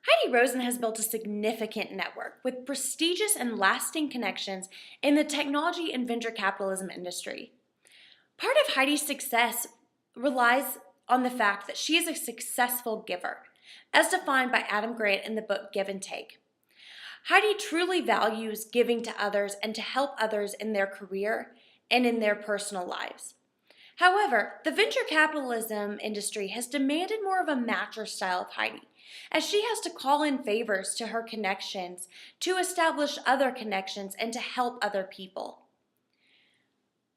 Heidi Roizen has built a significant network with prestigious and lasting connections in the technology and venture capitalism industry. Part of Heidi's success relies on the fact that she is a successful giver, as defined by Adam Grant in the book Give and Take. Heidi truly values giving to others and to help others in their career and in their personal lives. However, the venture capitalism industry has demanded more of a matcher style of Heidi, as she has to call in favors to her connections to establish other connections and to help other people.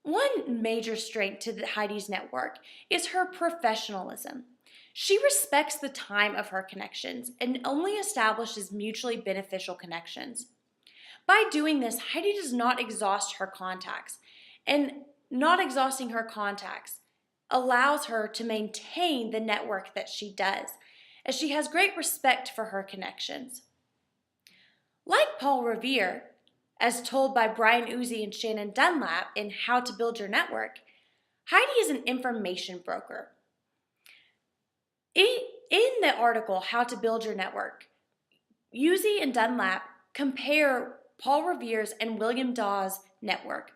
One major strength to Heidi's network is her professionalism. She respects the time of her connections and only establishes mutually beneficial connections. By doing this, Heidi does not exhaust her contacts, and not exhausting her contacts allows her to maintain the network that she does, as she has great respect for her connections. Like Paul Revere, as told by Brian Uzi and Shannon Dunlap in How to Build Your Network, Heidi is an information broker. In the article, How to Build Your Network, Uzi and Dunlap compare Paul Revere's and William Dawes' network.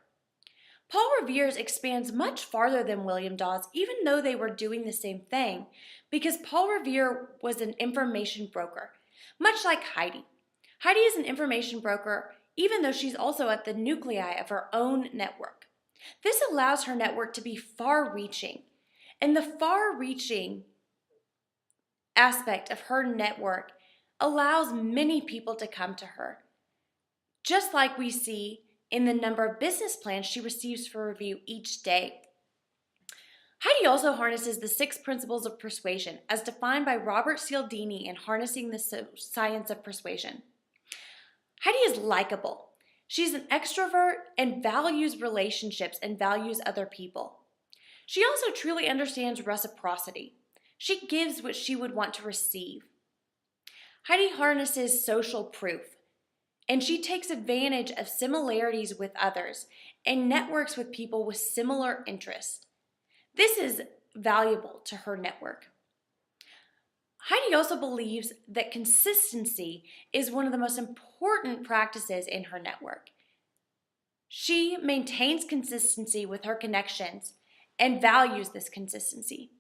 Paul Revere's expands much farther than William Dawes, even though they were doing the same thing, because Paul Revere was an information broker, much like Heidi. Heidi is an information broker, even though she's also at the nuclei of her own network. This allows her network to be far-reaching, and the far-reaching aspect of her network allows many people to come to her, just like we see in the number of business plans she receives for review each day. Heidi also harnesses the 6 principles of persuasion, as defined by Robert Cialdini in Harnessing the Science of Persuasion. Heidi is likable. She's an extrovert and values relationships and values other people. She also truly understands reciprocity. She gives what she would want to receive. Heidi harnesses social proof, and she takes advantage of similarities with others and networks with people with similar interests. This is valuable to her network. Heidi also believes that consistency is one of the most important practices in her network. She maintains consistency with her connections and values this consistency.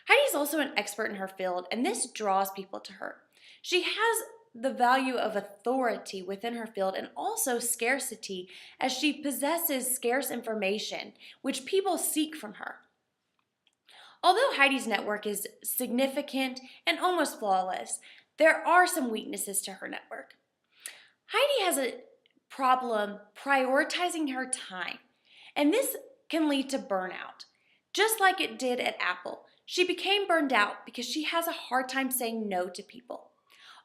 Heidi is also an expert in her field, and this draws people to her. She has the value of authority within her field and also scarcity, as she possesses scarce information which people seek from her. Although Heidi's network is significant and almost flawless, there are some weaknesses to her network. Heidi has a problem prioritizing her time, and this can lead to burnout. Just like it did at Apple, she became burned out because she has a hard time saying no to people.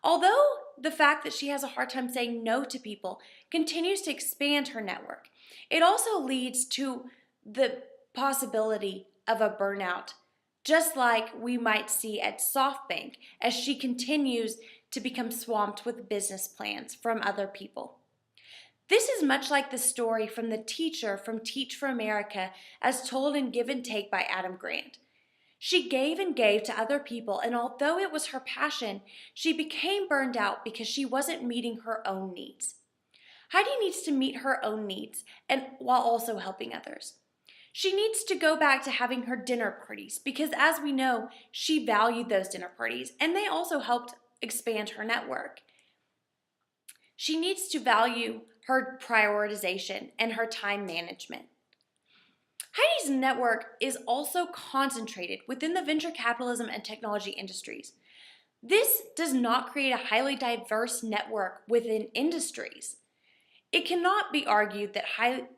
Although the fact that she has a hard time saying no to people continues to expand her network, it also leads to the possibility of a burnout, just like we might see at SoftBank as she continues to become swamped with business plans from other people. This is much like the story from the teacher from Teach for America, as told in Give and Take by Adam Grant. She gave and gave to other people, and although it was her passion, she became burned out because she wasn't meeting her own needs. Heidi needs to meet her own needs and while also helping others. She needs to go back to having her dinner parties because, as we know, she valued those dinner parties and they also helped expand her network. She needs to value her prioritization and her time management. Heidi's network is also concentrated within the venture capitalism and technology industries. This does not create a highly diverse network within industries. It cannot be argued that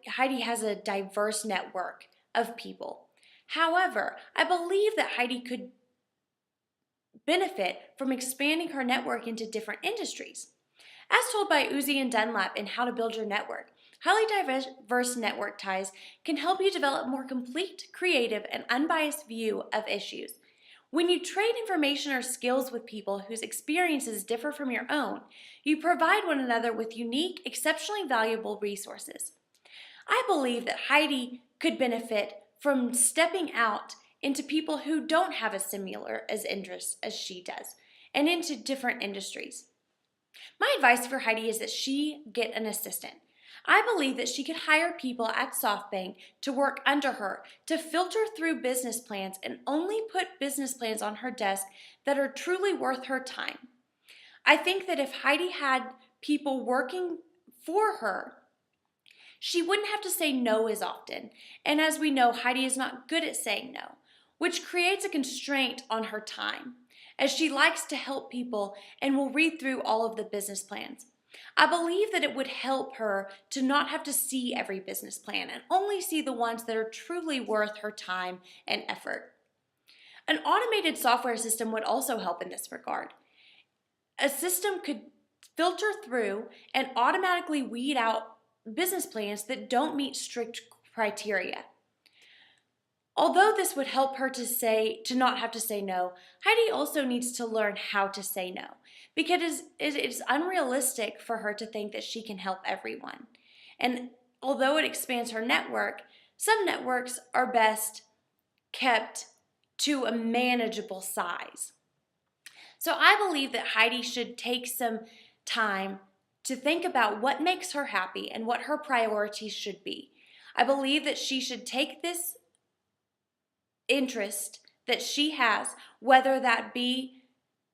Heidi has a diverse network of people. However, I believe that Heidi could benefit from expanding her network into different industries. As told by Uzi and Dunlap in How to Build Your Network, highly diverse network ties can help you develop a more complete, creative, and unbiased view of issues. When you trade information or skills with people whose experiences differ from your own, you provide one another with unique, exceptionally valuable resources. I believe that Heidi could benefit from stepping out into people who don't have as similar as interests as she does, and into different industries. My advice for Heidi is that she get an assistant. I believe that she could hire people at SoftBank to work under her, to filter through business plans and only put business plans on her desk that are truly worth her time. I think that if Heidi had people working for her, she wouldn't have to say no as often. And as we know, Heidi is not good at saying no, which creates a constraint on her time, as she likes to help people and will read through all of the business plans. I believe that it would help her to not have to see every business plan and only see the ones that are truly worth her time and effort. An automated software system would also help in this regard. A system could filter through and automatically weed out business plans that don't meet strict criteria. Although this would help her to not have to say no, Heidi also needs to learn how to say no, because it is unrealistic for her to think that she can help everyone. And although it expands her network, some networks are best kept to a manageable size. So I believe that Heidi should take some time to think about what makes her happy and what her priorities should be. I believe that she should take this interest that she has, whether that be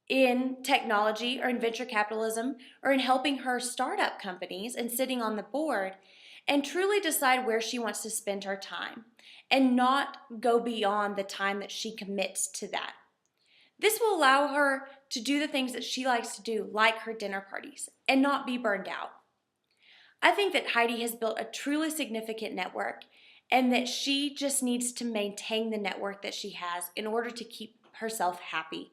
in technology or in venture capitalism or in helping her startup companies and sitting on the board, and truly decide where she wants to spend her time and not go beyond the time that she commits to that. This will allow her to do the things that she likes to do, like her dinner parties, and not be burned out. I think that Heidi has built a truly significant network and that she just needs to maintain the network that she has in order to keep herself happy.